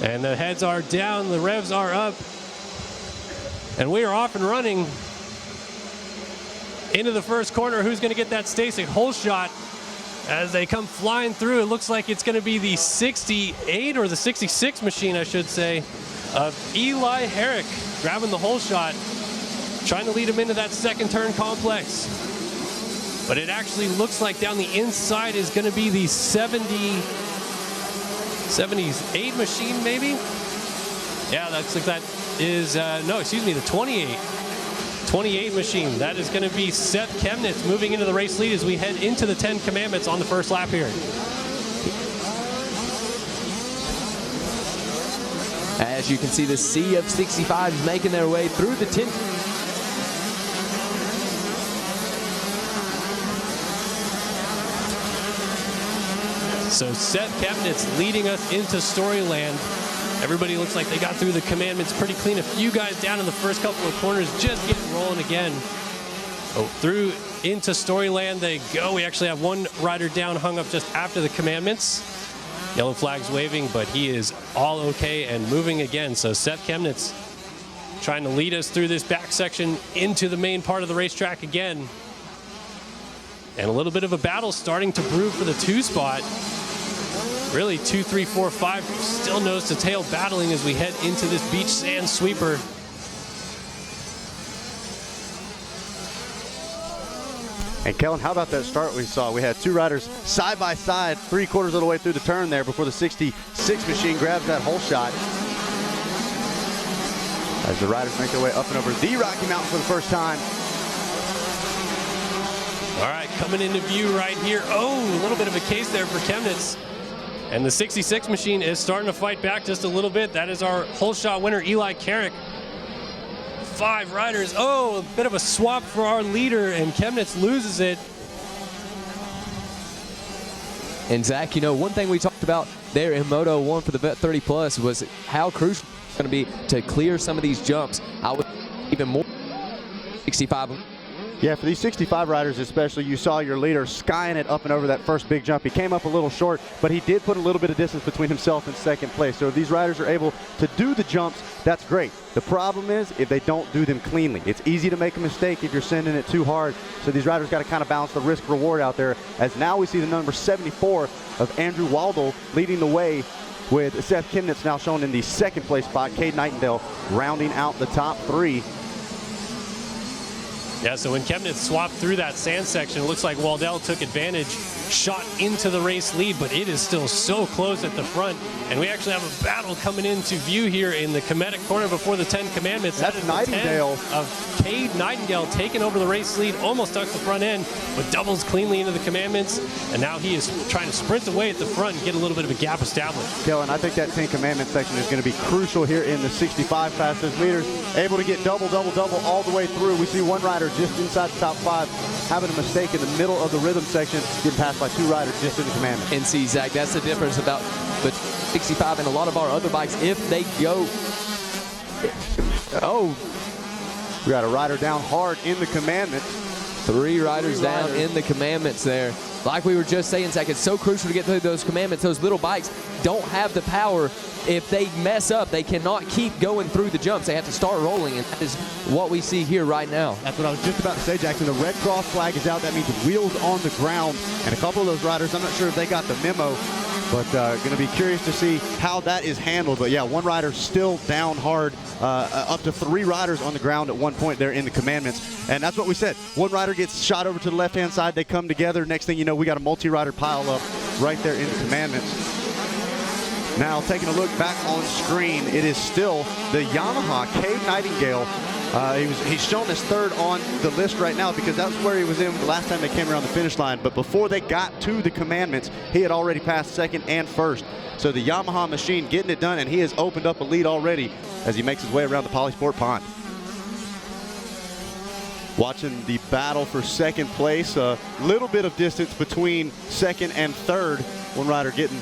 And the heads are down, the revs are up. And we are off and running into the first corner. Who's going to get that Stasic hole shot? As they come flying through, it looks like it's going to be the 68 or the 66 machine, I should say, of Eli Herrick grabbing the hole shot, trying to lead him into that second turn complex. But it actually looks like down the inside is going to be the 78 machine, maybe? Yeah, that's like that is, no, excuse me, the 28 machine. That is going to be Seth Chemnitz moving into the race lead as we head into the 10 Commandments on the first lap here. As you can see, the sea of 65s making their way through the 10. So Seth Chemnitz leading us into Storyland. Everybody looks like they got through the Commandments pretty clean. A few guys down in the first couple of corners just getting rolling again. Oh, through into Storyland they go. We actually have one rider down, hung up just after the Commandments. Yellow flag's waving, but he is all okay and moving again. So Seth Chemnitz trying to lead us through this back section into the main part of the racetrack again. And a little bit of a battle starting to brew for the 2 spot. Really 2, 3, 4, 5 still nose to tail battling as we head into this beach sand sweeper. And Kellen, how about that start we saw? We had 2 riders side by side, 3/4 of the way through the turn there before the 66 machine grabs that hole shot. As the riders make their way up and over the Rocky Mountain for the first time. All right, coming into view right here. Oh, a little bit of a case there for Chemnitz. And the 66 machine is starting to fight back just a little bit. That is our hole shot winner, Eli Carrick. 5 riders. Oh, a bit of a swap for our leader, and Chemnitz loses it. And Zach, you know, one thing we talked about there in Moto 1 for the Vet 30 Plus was how crucial it's going to be to clear some of these jumps. I would even more 65. Yeah, for these 65 riders especially, you saw your leader skying it up and over that first big jump. He came up a little short, but he did put a little bit of distance between himself and second place. So if these riders are able to do the jumps, that's great. The problem is if they don't do them cleanly. It's easy to make a mistake if you're sending it too hard. So these riders got to kind of balance the risk reward out there. As now we see the number 74 of Andrew Waldle leading the way, with Seth Chemnitz now shown in the second place spot. Cade Nightingale rounding out the top 3. Yeah, so when Chemnitz swapped through that sand section, it looks like Waldell took advantage, shot into the race lead, but it is still so close at the front. And we actually have a battle coming into view here in the Cometic corner before the 10 Commandments. That's Nightingale. Of Cade Nightingale taking over the race lead, almost tucks the front end, but doubles cleanly into the Commandments. And now he is trying to sprint away at the front and get a little bit of a gap established. Kellen, I think that 10 Commandments section is going to be crucial here in the 65 class. Those leaders able to get double all the way through. We see one rider just inside the top 5 having a mistake in the middle of the rhythm section, getting passed by 2 riders just in the Commandments. And see, Zach, that's the difference about the 65 and a lot of our other bikes. If they go, oh, we got a rider down hard in the Commandments. 3 riders down in the Commandments there. Like we were just saying, Zach, it's so crucial to get through those Commandments. Those little bikes don't have the power. If they mess up, they cannot keep going through the jumps. They have to start rolling, and that is what we see here right now. That's what I was just about to say, Jackson. The red cross flag is out. That means wheels on the ground. And a couple of those riders, I'm not sure if they got the memo, but going to be curious to see how that is handled. But yeah, one rider still down hard, up to 3 riders on the ground at one point there in the Commandments. And that's what we said. One rider gets shot over to the left-hand side. They come together. Next thing you know, we got a multi-rider pile up right there in the Commandments. Now, taking a look back on screen, it is still the Yamaha Cade Nightingale. He's shown as 3rd on the list right now because that's where he was in the last time they came around the finish line. But before they got to the Commandments, he had already passed 2nd and 1st. So the Yamaha machine getting it done, and he has opened up a lead already as he makes his way around the Polysport Pond. Watching the battle for 2nd place, a little bit of distance between 2nd and 3rd. One rider getting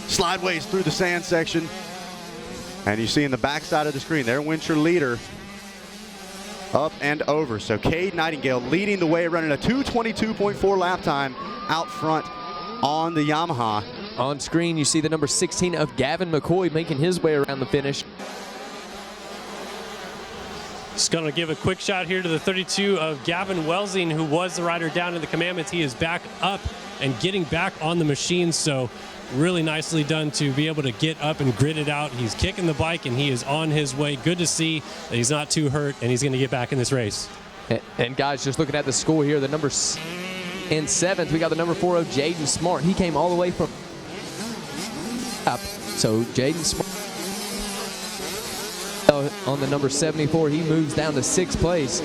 slideways through the sand section. And you see in the backside of the screen, there went your leader up and over. So Cade Nightingale leading the way, running a 2:22.4 lap time out front on the Yamaha. On screen, you see the number 16 of Gavin McCoy making his way around the finish. Just going to give a quick shot here to the 32 of Gavin Welsing, who was the rider down in the commandments. He is back up and getting back on the machine, so really nicely done to be able to get up and grit it out. He's kicking the bike, and he is on his way. Good to see that he's not too hurt, and he's going to get back in this race. And guys, just looking at the score here, the number in 7th, we got the number 4 of Jaden Smart. He came all the way from up. So Jaden Smart on the number 74, he moves down to 6th place.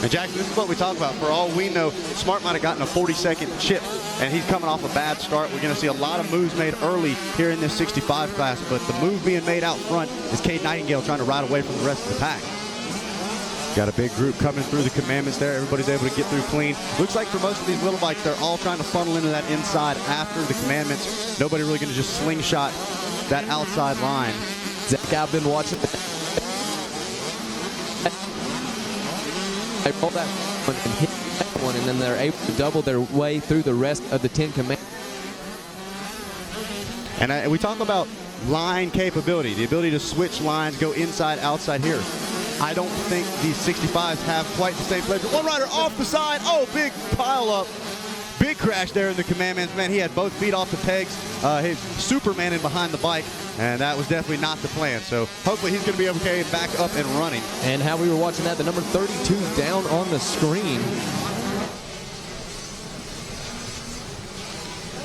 And Jackson, this is what we talk about. For all we know, Smart might have gotten a 40-second chip, and he's coming off a bad start. We're going to see a lot of moves made early here in this 65 class, but the move being made out front is Cade Nightingale trying to ride away from the rest of the pack. Got a big group coming through the commandments there. Everybody's able to get through clean. Looks like for most of these little bikes, they're all trying to funnel into that inside after the commandments. Nobody really going to just slingshot that outside line. Zach, I've been watching. They roll that one and hit that one, and then they're able to double their way through the rest of the 10 commandments. And we talk about line capability, the ability to switch lines, go inside, outside here. I don't think these 65s have quite the same pleasure. One rider off the side. Oh, big pile up. Big crash there in the commandments. Man, he had both feet off the pegs. His Superman in behind the bike, and that was definitely not the plan. So hopefully he's going to be able to carry it back up and running. And how we were watching that, the number 32 down on the screen.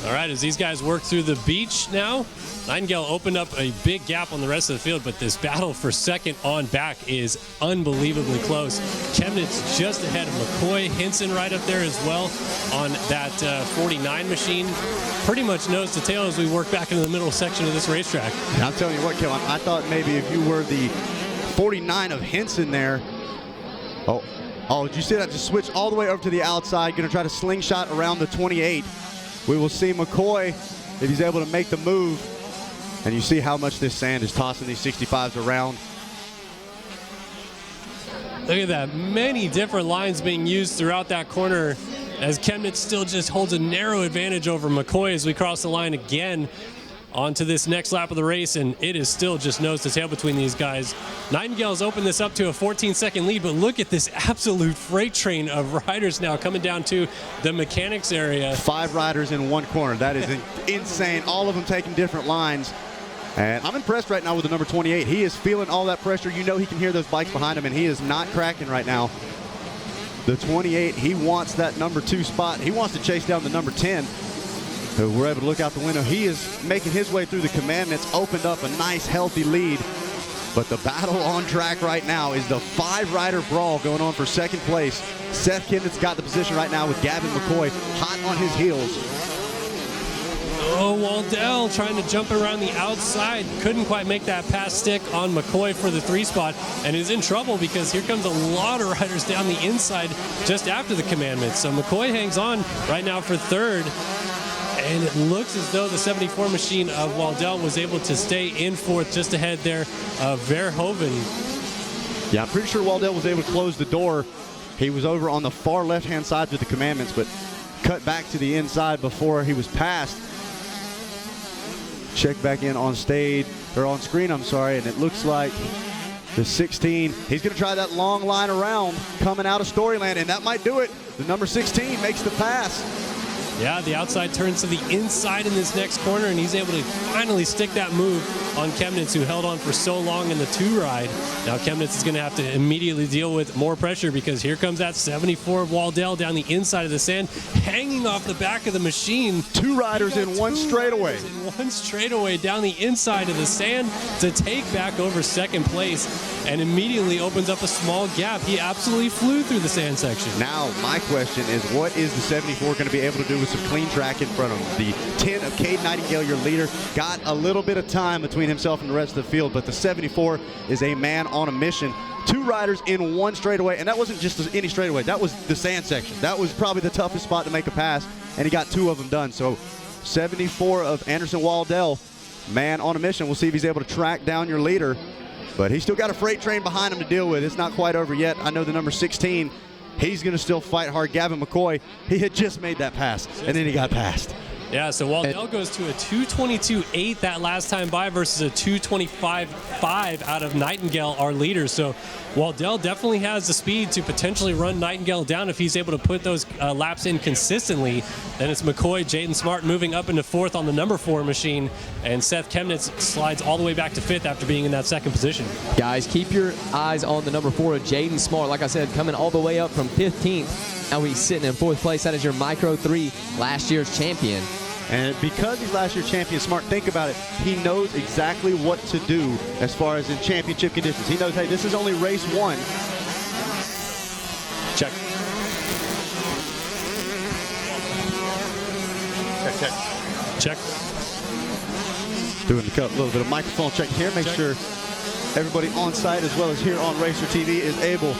All right, as these guys work through the beach now, Nightingale opened up a big gap on the rest of the field, but this battle for second on back is unbelievably close. Chemnitz just ahead of McCoy. Hinson right up there as well on that 49 machine. Pretty much nose to tail as we work back into the middle section of this racetrack. And I'm telling you what, Kellen, I thought maybe if you were the 49 of Hinson there. Oh, did you see that? Just switch all the way over to the outside. Going to try to slingshot around the 28. We will see McCoy if he's able to make the move. And you see how much this sand is tossing these 65s around. Look at that. Many different lines being used throughout that corner as Chemnitz still just holds a narrow advantage over McCoy as we cross the line again onto this next lap of the race, and it is still just nose to tail between these guys. Nightingale's opened this up to a 14-second lead, but look at this absolute freight train of riders now coming down to the mechanics area. 5 riders in one corner. That is insane. All of them taking different lines. And I'm impressed right now with the number 28. He is feeling all that pressure. You know he can hear those bikes behind him, and he is not cracking right now. The 28, he wants that number 2 spot. He wants to chase down the number 10. So we're able to look out the window. He is making his way through the commandments, opened up a nice, healthy lead. But the battle on track right now is the 5-rider brawl going on for second place. Seth Chemnitz got the position right now with Gavin McCoy hot on his heels. Oh, Waldell trying to jump around the outside. Couldn't quite make that pass stick on McCoy for the 3 spot and is in trouble because here comes a lot of riders down the inside just after the commandments. So McCoy hangs on right now for 3rd. And it looks as though the 74 machine of Waldell was able to stay in 4th just ahead there of Verhoeven. Yeah, I'm pretty sure Waldell was able to close the door. He was over on the far left-hand side with the commandments, but cut back to the inside before he was passed. Check back in on stage, or on screen, I'm sorry, and it looks like the 16, he's going to try that long line around coming out of Storyland, and that might do it. The number 16 makes the pass. Yeah, the outside turns to the inside in this next corner, and he's able to finally stick that move on Chemnitz, who held on for so long in the 2 ride. Now Chemnitz is going to have to immediately deal with more pressure because here comes that 74 of Waldell down the inside of the sand, hanging off the back of the machine. 2 riders in one straightaway. In one straightaway down the inside of the sand to take back over second place, and immediately opens up a small gap. He absolutely flew through the sand section. Now my question is, what is the 74 going to be able to do with some clean track in front of him? The 10 of Cade Nightingale, your leader, got a little bit of time between himself and the rest of the field, but the 74 is a man on a mission. 2 riders in one straightaway, and that wasn't just any straightaway. That was the sand section. That was probably the toughest spot to make a pass, and he got 2 of them done. So 74 of Anderson Waldell, man on a mission. We'll see if he's able to track down your leader, but he's still got a freight train behind him to deal with. It's not quite over yet. I know the number 16, he's going to still fight hard. Gavin McCoy, he had just made that pass, and then he got passed. Yeah, so Waldell goes to a 2:22.8 that last time by versus a 2:25.5 out of Nightingale, our leader. So Waldell definitely has the speed to potentially run Nightingale down if he's able to put those laps in consistently. Then it's McCoy, Jaden Smart moving up into 4th on the number 4 machine, and Seth Chemnitz slides all the way back to 5th after being in that 2nd position. Guys, keep your eyes on the number 4 of Jaden Smart. Like I said, coming all the way up from 15th. Now he's sitting in 4th place. That is your Micro 3 last year's champion. And because he's last year's champion, Smart, think about it. He knows exactly what to do as far as in championship conditions. He knows, hey, this is only race 1. Check. Check. Doing a little bit of microphone check here. Make sure everybody on site as well as here on Racer TV is able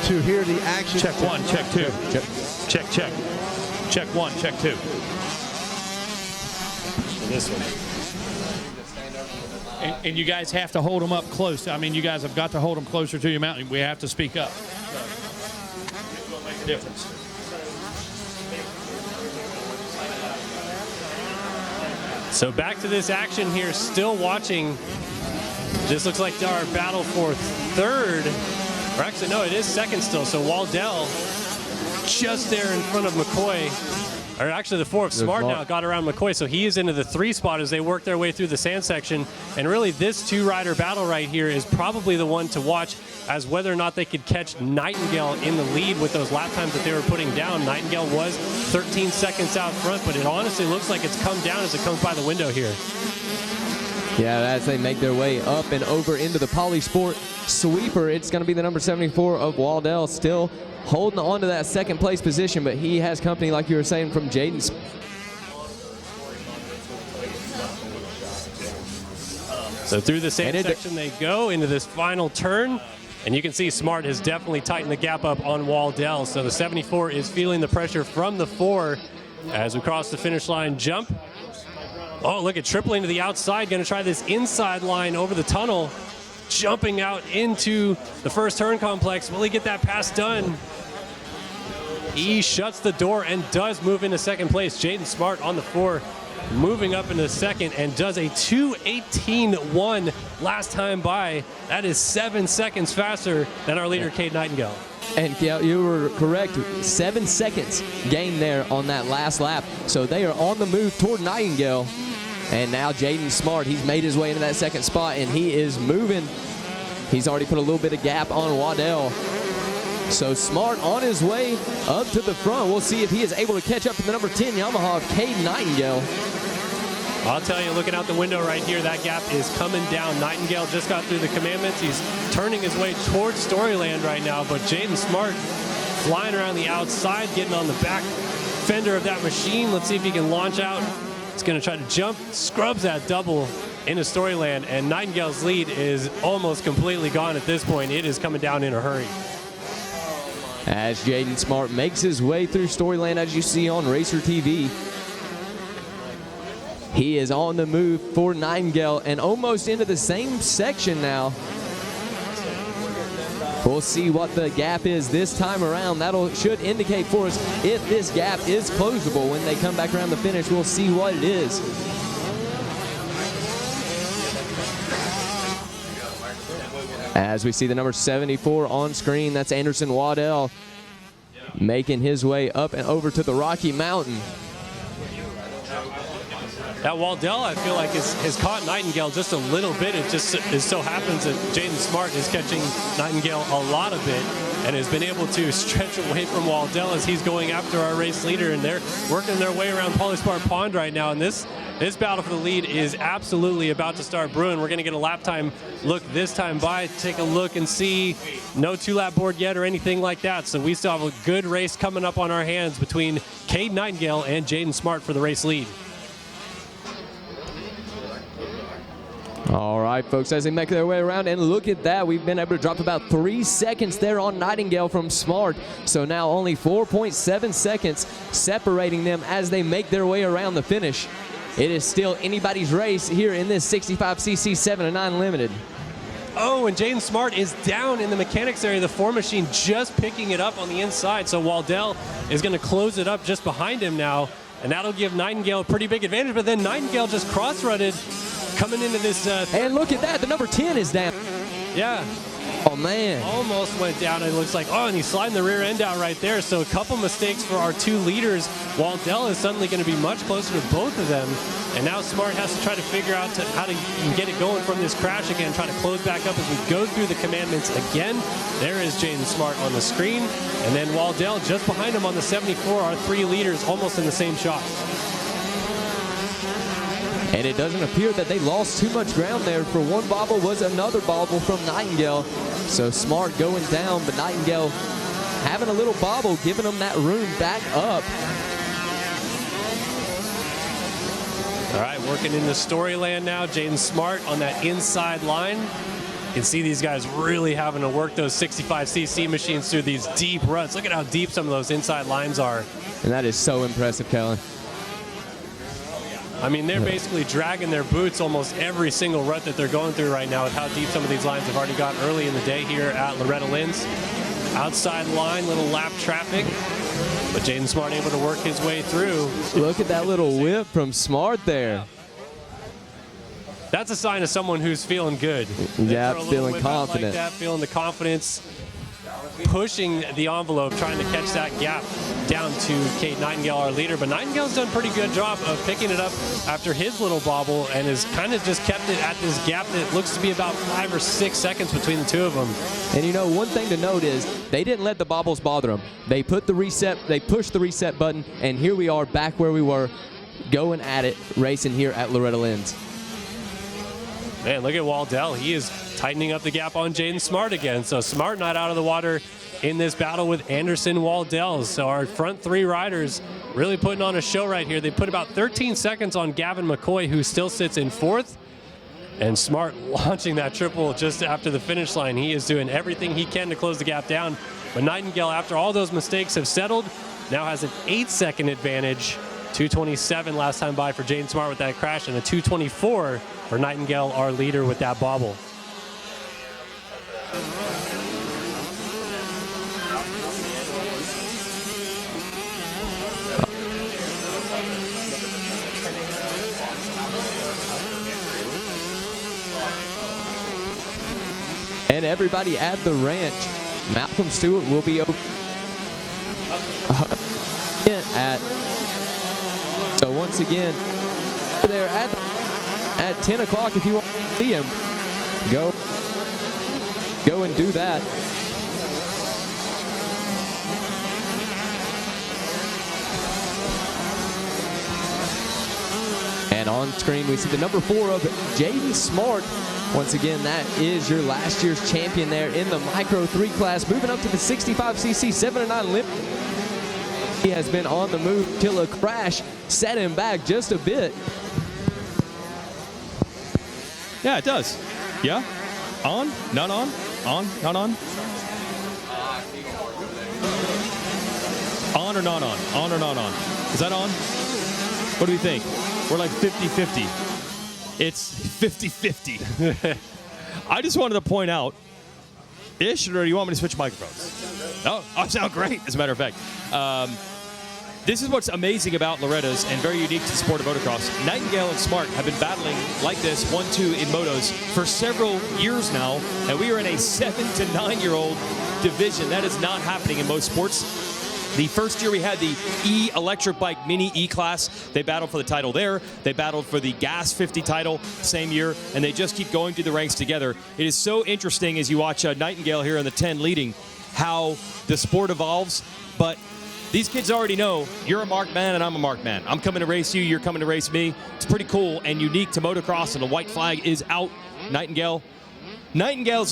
to hear the action. Check 1, check 2. Check. Check 1, check 2. This one. And you guys have to hold them up close. I mean, you guys have got to hold them closer to your mountain. We have to speak up. It will make a difference. So back to this action here, still watching. This looks like our battle for 3rd. Or actually, no, it is 2nd still. So Waldell just there in front of McCoy. Or actually, the 4 of Smart now got around McCoy. So he is into the 3 spot as they work their way through the sand section. And really, this 2-rider battle right here is probably the one to watch as whether or not they could catch Nightingale in the lead with those lap times that they were putting down. Nightingale was 13 seconds out front, but it honestly looks like it's come down as it comes by the window here. Yeah, as they make their way up and over into the Polysport sweeper, it's going to be the number 74 of Waldell still holding on to that 2nd place position, but he has company, like you were saying, from Jaden. So through the sand section they go into this final turn, and you can see Smart has definitely tightened the gap up on Waldell. So the 74 is feeling the pressure from the 4 as we cross the finish line jump. Oh, look at tripling to the outside, going to try this inside line over the tunnel, jumping out into the first turn complex. Will he get that pass done? He shuts the door and does move into 2nd place. Jaden Smart on the 4, moving up into 2nd and does a 2:18.1 last time by. That is 7 seconds faster than our leader, Cade Nightingale. And yeah, you were correct. 7 seconds gained there on that last lap. So they are on the move toward Nightingale. And now Jaden Smart, he's made his way into that 2nd spot, and he is moving. He's already put a little bit of gap on Waddell. So Smart on his way up to the front. We'll see if he is able to catch up to the number 10 Yamaha of Cade Nightingale. I'll tell you, looking out the window right here, that gap is coming down. Nightingale just got through the commandments. He's turning his way towards Storyland right now, but Jaden Smart flying around the outside, getting on the back fender of that machine. Let's see if he can launch out. He's going to try to jump, scrubs that double into Storyland, and Nightingale's lead is almost completely gone at this point. It is coming down in a hurry. As Jaden Smart makes his way through Storyland, as you see on Racer TV, he is on the move for Nightingale and almost into the same section now. We'll see what the gap is this time around. Should indicate for us if this gap is closable. When they come back around the finish, we'll see what it is. As we see the number 74 on screen, that's Anderson Waddell making his way up and over to the Rocky Mountain. That Waddell, I feel like, has caught Nightingale just a little bit. It just so happens that Jaden Smart is catching Nightingale a lot of it and has been able to stretch away from Waddell as he's going after our race leader, and they're working their way around Polysport Pond right now. And this battle for the lead is absolutely about to start brewing. We're going to get a lap time look this time by, take a look and see. No 2-lap board yet or anything like that. So we still have a good race coming up on our hands between Cade Nightingale and Jaden Smart for the race lead. All right, folks, as they make their way around, and look at that. We've been able to drop about 3 seconds there on Nightingale from Smart. So now only 4.7 seconds separating them as they make their way around the finish. It is still anybody's race here in this 65cc 7-9 Limited. Oh, and Jaden Smart is down in the mechanics area. The 4 machine just picking it up on the inside. So Waddell is going to close it up just behind him now and that'll give Nightingale a pretty big advantage. But then Nightingale just cross-rutted coming into this. And look at that, the number 10 is down. Yeah. Oh, man. Almost went down. It looks like, oh, and he's sliding the rear end out right there. So a couple mistakes for our two leaders. Waldell is suddenly going to be much closer to both of them. And now Smart has to try to figure out how to get it going from this crash again, try to close back up as we go through the commandments again. There is Jaden Smart on the screen. And then Waldell just behind him on the 74, our three leaders almost in the same shot. And it doesn't appear that they lost too much ground there. For one bobble was another bobble from Nightingale. So Smart going down, but Nightingale having a little bobble, giving them that room back up. All right, working in the Storyland now. Jaden Smart on that inside line. You can see these guys really having to work those 65cc machines through these deep ruts. Look at how deep some of those inside lines are. And that is so impressive, Kellen. I mean, they're basically dragging their boots almost every single rut that they're going through right now with how deep some of these lines have already got early in the day here at Loretta Lynn's. Outside line, little lap traffic, but Jaden Smart able to work his way through. Look at that little whip from Smart there. That's a sign of someone who's feeling good. Yeah, They throw a little feeling whip out confident. Like that, feeling the confidence, pushing the envelope, trying to catch that gap down to Kate Nightingale, our leader. But Nightingale's done a pretty good job of picking it up after his little bobble and has kind of just kept it at this gap that looks to be about 5 or 6 seconds between the two of them. And you know, one thing to note is they didn't let the bobbles bother them. They pushed the reset button, and here we are back where we were, going at it, racing here at Loretta Lynn's. Man, look at Waldell. He is tightening up the gap on Jaden Smart again. So Smart not out of the water in this battle with Anderson Waldell. So our front three riders really putting on a show right here. They put about 13 seconds on Gavin McCoy, who still sits in fourth. And Smart launching that triple just after the finish line. He is doing everything he can to close the gap down. But Nightingale, after all those mistakes have settled, now has an 8-second advantage. 2:27 last time by for Jaden Smart with that crash, and a 2:24 for Nightingale, our leader, with that bobble. And everybody at the ranch, Malcolm Stewart will be over at. So once again, there at 10 o'clock, if you want to see him, go and do that. And on screen, we see the number 4 of Jaden Smart. Once again, that is your last year's champion there in the Micro 3 class, moving up to the 65cc 7-9 limit. He has been on the move till a crash set him back just a bit. Yeah, it does. Yeah? On? Not on? On? Not on? On or not on? On or not on? Is that on? What do we think? We're like 50-50. It's 50-50. I just wanted to point out, Ish, or do you want me to switch microphones? Oh, I sound great, as a matter of fact. This is what's amazing about Loretta's and very unique to the sport of motocross. Nightingale and Smart have been battling like this 1-2 in motos for several years now, and we are in a 7 to 9-year-old division. That is not happening in most sports. The first year we had the E electric bike mini E class. They battled for the title there. They battled for the Gas 50 title same year, and they just keep going through the ranks together. It is so interesting as you watch Nightingale here in the 10 leading, how the sport evolves, but these kids already know you're a marked man and I'm a marked man. I'm coming to race you, you're coming to race me. It's pretty cool and unique to motocross, and the white flag is out. Nightingale's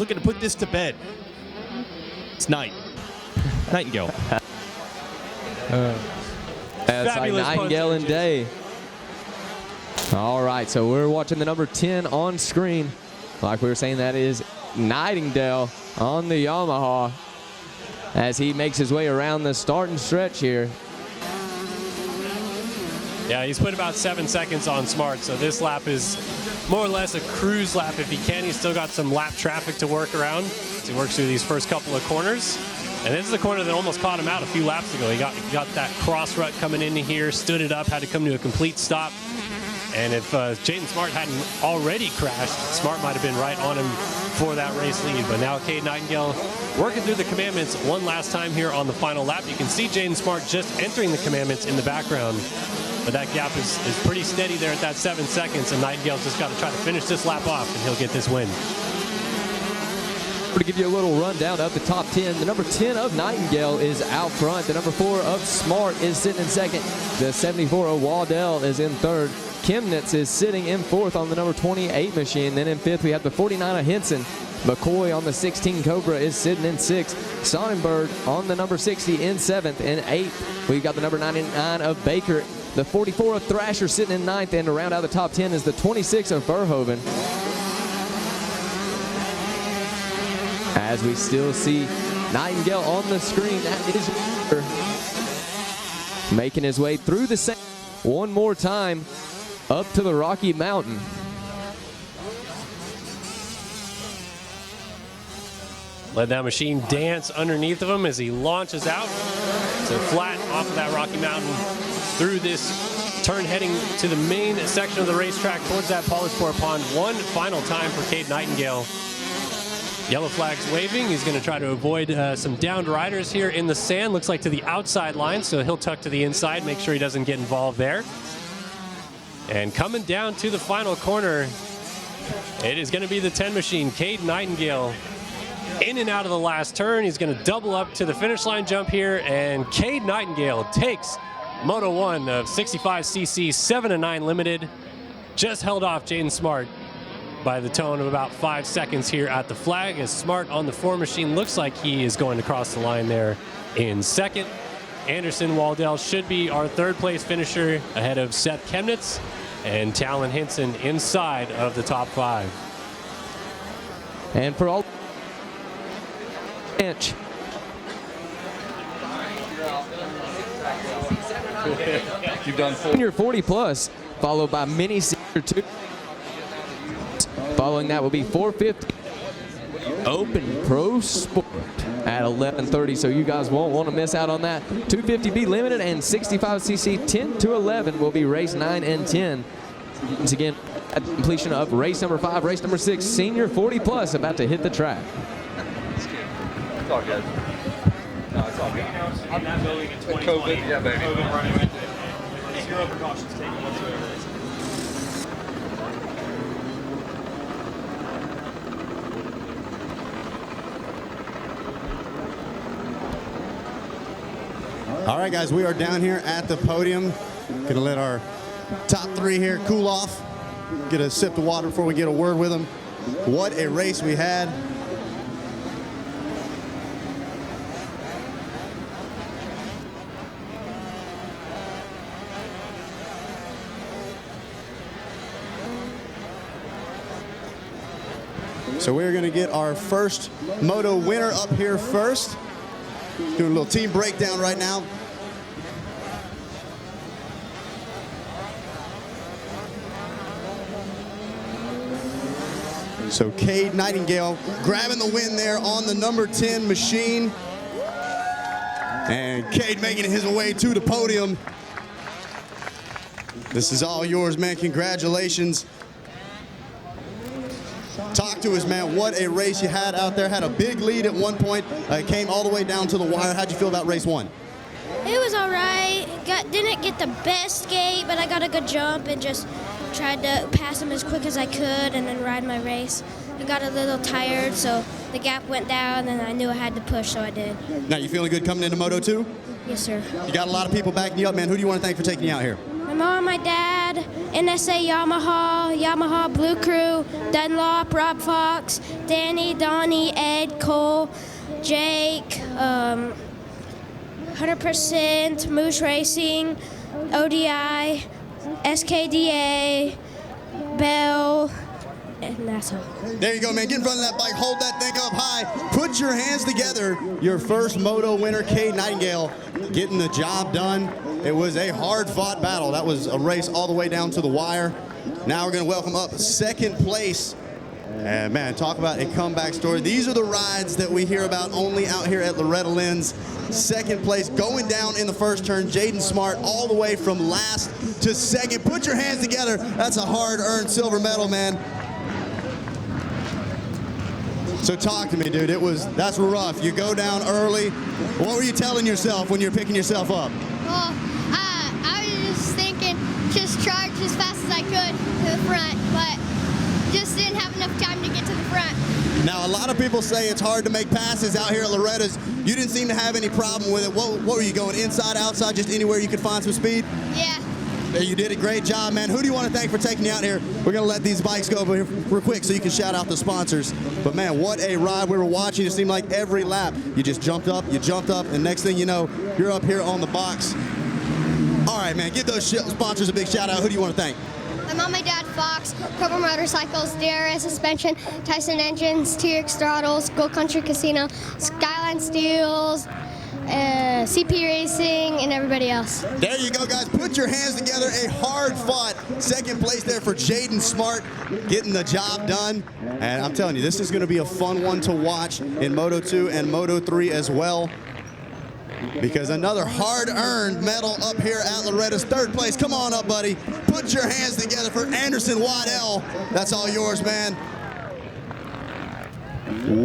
looking to put this to bed. It's Nightingale. That's like Nightingale and Day. All right, so we're watching the number 10 on screen. Like we were saying, that is Nightingale on the Yamaha as he makes his way around the starting stretch here. Yeah, he's put about 7 seconds on Smart, so this lap is more or less a cruise lap if he can. He's still got some lap traffic to work around as he works through these first couple of corners. And this is a corner that almost caught him out a few laps ago. He got that cross rut coming into here, stood it up, had to come to a complete stop. And if Jaden Smart hadn't already crashed, Smart might have been right on him for that race lead. But now Cade Nightingale working through the commandments one last time here on the final lap. You can see Jaden Smart just entering the commandments in the background. But that gap is pretty steady there at that 7 seconds. And Nightingale's just got to try to finish this lap off, and he'll get this win. To give you a little rundown of the top 10, the number 10 of Nightingale is out front. The number 4 of Smart is sitting in second. The 74 of Waddell is in third. Chemnitz is sitting in fourth on the number 28 machine. Then in fifth, we have the 49 of Henson. McCoy on the 16 Cobra is sitting in sixth. Sonnenberg on the number 60 in seventh. In eighth, we've got the number 99 of Baker. The 44 of Thrasher sitting in ninth. And to round out the top 10 is the 26 of Verhoeven. As we still see Nightingale on the screen, that is making his way through the sand one more time up to the Rocky Mountain. Let that machine dance underneath of him as he launches out. So flat off of that Rocky Mountain through this turn heading to the main section of the racetrack towards that Polysport Pond. One final time for Cade Nightingale. Yellow flag's waving. He's going to try to avoid some downed riders here in the sand. Looks like to the outside line, so he'll tuck to the inside, make sure he doesn't get involved there. And coming down to the final corner, it is going to be the 10 machine, Cade Nightingale. In and out of the last turn. He's going to double up to the finish line jump here, and Cade Nightingale takes Moto 1 of 65cc 7-9 limited. Just held off Jaden Smart by the tone of about 5 seconds here at the flag, as Smart on the 4 machine looks like he is going to cross the line there in second. Anderson Waldell should be our third place finisher ahead of Seth Chemnitz and Talon Hinson inside of the top 5. And for all inch. You've done full. Senior 40 plus, followed by mini senior 2. Following that will be 450 Open Pro Sport at 11:30, so you guys won't want to miss out on that. 250B Limited and 65cc 10 to 11 will be race 9 and 10. Once again, at the completion of race number 5, race number 6, Senior 40 plus about to hit the track. It's all good. No, it's all good. On that building in 2020, COVID, yeah, baby. COVID running into it. Zero precautions taken whatsoever. All right, guys, we are down here at the podium. Gonna let our top 3 here cool off. Get a sip of water before we get a word with them. What a race we had. So we're gonna get our first Moto winner up here first. Doing a little team breakdown right now. So Cade Nightingale grabbing the win there on the number 10 machine. And Cade making his way to the podium. This is all yours, man. Congratulations. Talk to us, man. What a race you had out there. Had a big lead at one point. Came all the way down to the wire. How'd you feel about race 1? It was all right. Didn't get the best gate, but I got a good jump and just tried to pass him as quick as I could and then ride my race. I got a little tired, so the gap went down, and I knew I had to push, so I did. Now, you feeling good coming into Moto 2? Yes, sir. You got a lot of people backing you up, man. Who do you want to thank for taking you out here? My mom, my dad, NSA Yamaha, Blue Crew, Dunlop, Rob Fox, Danny, Donnie, Ed, Cole, Jake, 100%, Moose Racing, ODI, SKDA, Bell, and that's all. There you go, man. Get in front of that bike. Hold that thing up high. Put your hands together. Your first Moto winner, Cade Nightingale, getting the job done. It was a hard-fought battle. That was a race all the way down to the wire. Now we're going to welcome up second place And man, talk about a comeback story. These are the rides that we hear about only out here at Loretta Lynn's. Second place, going down in the first turn, Jaden Smart, all the way from last to second. Put your hands together. That's a hard-earned silver medal, man. So talk to me, dude. That's rough. You go down early. What were you telling yourself when you're picking yourself up? Well, I was just thinking, just charge as fast as I could to the front, but just didn't have enough time to get to the front. Now, a lot of people say it's hard to make passes out here at Loretta's. You didn't seem to have any problem with it. What were you going, inside, outside, just anywhere you could find some speed? Yeah. You did a great job, man. Who do you want to thank for taking you out here? We're going to let these bikes go over here real quick so you can shout out the sponsors. But, man, what a ride. We were watching. It seemed like every lap you just jumped up, and next thing you know, you're up here on the box. All right, man, give those sponsors a big shout out. Who do you want to thank? My mom, my dad, Fox, Cobra Motorcycles, DRS Suspension, Tyson Engines, T-Rex Throttles, Gold Country Casino, Skyline Steels, CP Racing, and everybody else. There you go, guys. Put your hands together. A hard-fought second place there for Jaden Smart, getting the job done. And I'm telling you, this is going to be a fun one to watch in Moto 2 and Moto 3 as well. Because another hard-earned medal up here at Loretta's. Third place. Come on up, buddy. Put your hands together for Anderson Waddell. That's all yours, man.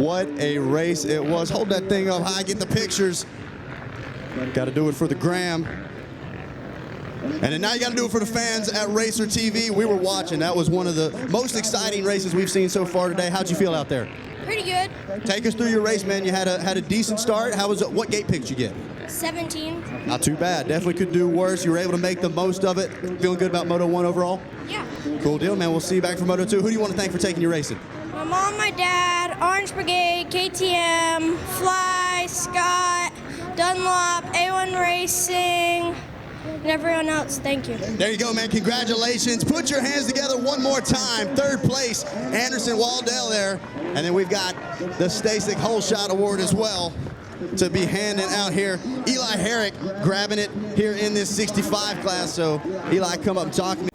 What a race it was. Hold that thing up high. Get the pictures. Got to do it for the gram. And then now you got to do it for the fans at Racer TV. We were watching. That was one of the most exciting races we've seen so far today. How'd you feel out there? Pretty good. Take us through your race, man. You had a decent start. How was it? What gate pick did you get? 17. Not too bad. Definitely could do worse. You were able to make the most of it. Feeling good about Moto 1 overall? Yeah. Cool deal, man. We'll see you back for Moto 2. Who do you want to thank for taking you racing? My mom, my dad, Orange Brigade, KTM, Fly, Scott, Dunlop, A1 Racing, and everyone else. Thank you. There you go, man. Congratulations. Put your hands together one more time. Third place, Anderson Waddell there. And then we've got the Stasic Whole Shot Award as well to be handing out here. Eli Herrick grabbing it here in this 65 class. So, Eli, come up and talk to me.